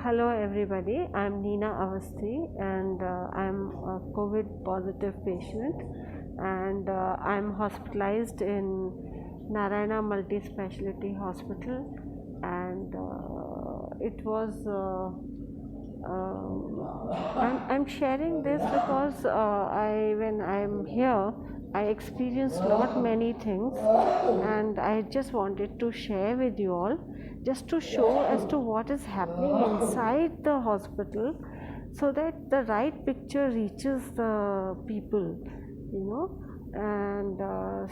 Hello everybody, I'm Neena Avasthi and I'm a COVID positive patient and I'm hospitalized in Narayana Multi Speciality Hospital and it was I'm sharing this because when I'm here I experienced not many things and I just wanted to share with you all just to show as to what is happening inside the hospital so that the right picture reaches the people, you know, and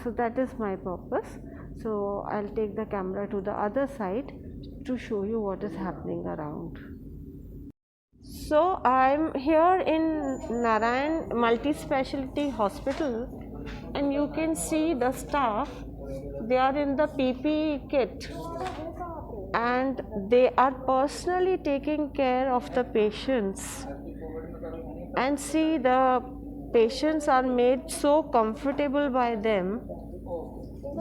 so that is my purpose. So I'll take the camera to the other side to show you what is happening around. So I'm here in Narayan Multi Speciality Hospital and you can see the staff, they are in the PPE kit and they are personally taking care of the patients, and see the patients are made so comfortable by them.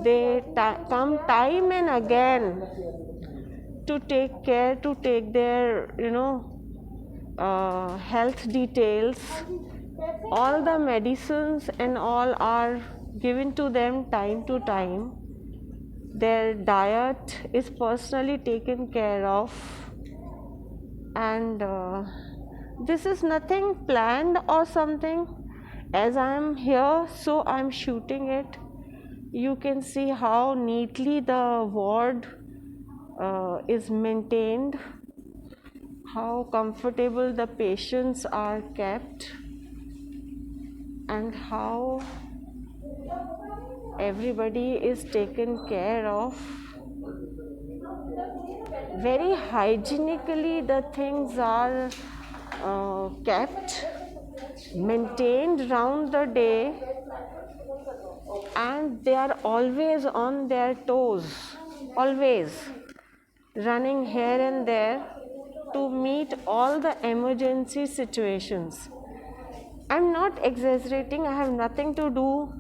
They come time and again to take care, to take their health details. All the medicines and all are given to them time to time. Their diet is personally taken care of, and this is nothing planned or something. As I am here, so I am shooting it. You can see how neatly the ward is maintained, how comfortable the patients are kept, and how everybody is taken care of. Very hygienically the things are kept, maintained round the day, and they are always on their toes, always running here and there to meet all the emergency situations. I'm not exaggerating, I have nothing to do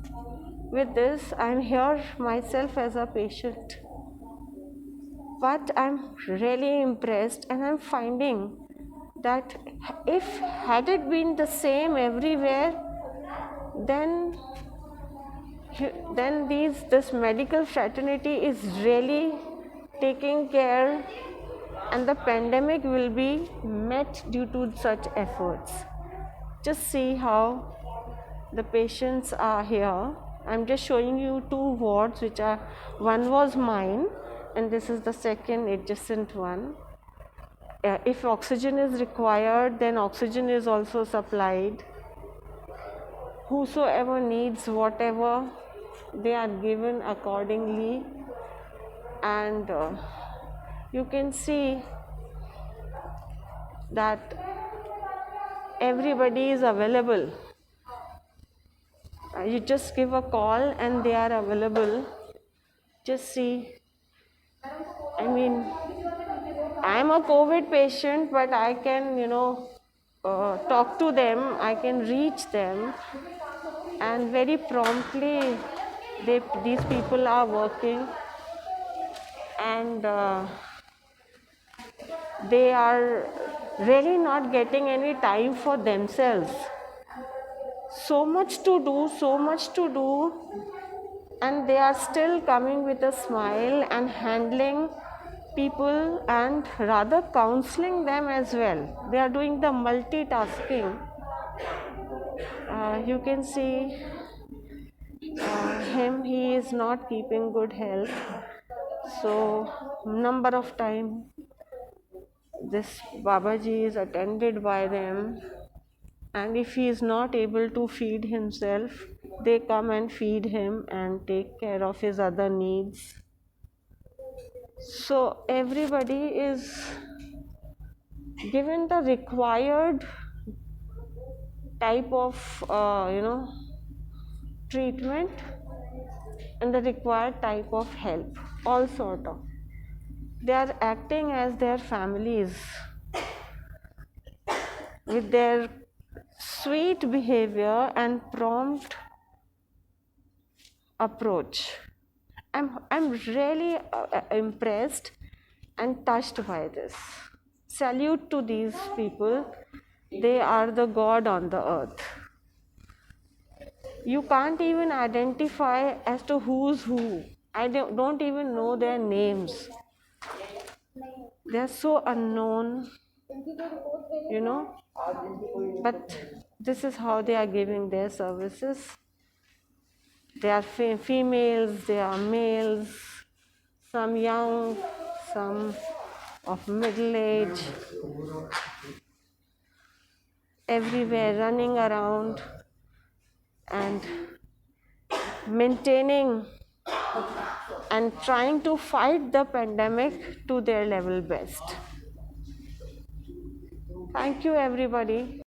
with this. I'm here myself as a patient. But I'm really impressed, and I'm finding that if had it been the same everywhere, then this medical fraternity is really taking care, and the pandemic will be met due to such efforts. Just see how the patients are here. I'm just showing you two wards, which are, one was mine and this is the second adjacent one. If oxygen is required, then oxygen is also supplied. Whosoever needs whatever, they are given accordingly, and you can see that everybody is available. You just give a call and they are available. Just see, I mean, I am a COVID patient, but I can, talk to them, I can reach them, and very promptly these people are working, and they are really not getting any time for themselves. So much to do, and they are still coming with a smile and handling people and rather counseling them as well. They are doing the multitasking. You can see him, he is not keeping good health, so number of time this Babaji is attended by them, and if he is not able to feed himself, they come and feed him and take care of his other needs. So everybody is given the required type of treatment and the required type of help, all sort of. They are acting as their families with their sweet behavior and prompt approach. I'm really impressed and touched by this. salute to these people. They are the God on the earth. You can't even identify as to who's who. I don't even know their names. They're so unknown, you know. But this is how they are giving their services. They are females, they are males, some young, some of middle age, everywhere running around and maintaining and trying to fight the pandemic to their level best. Thank you, everybody.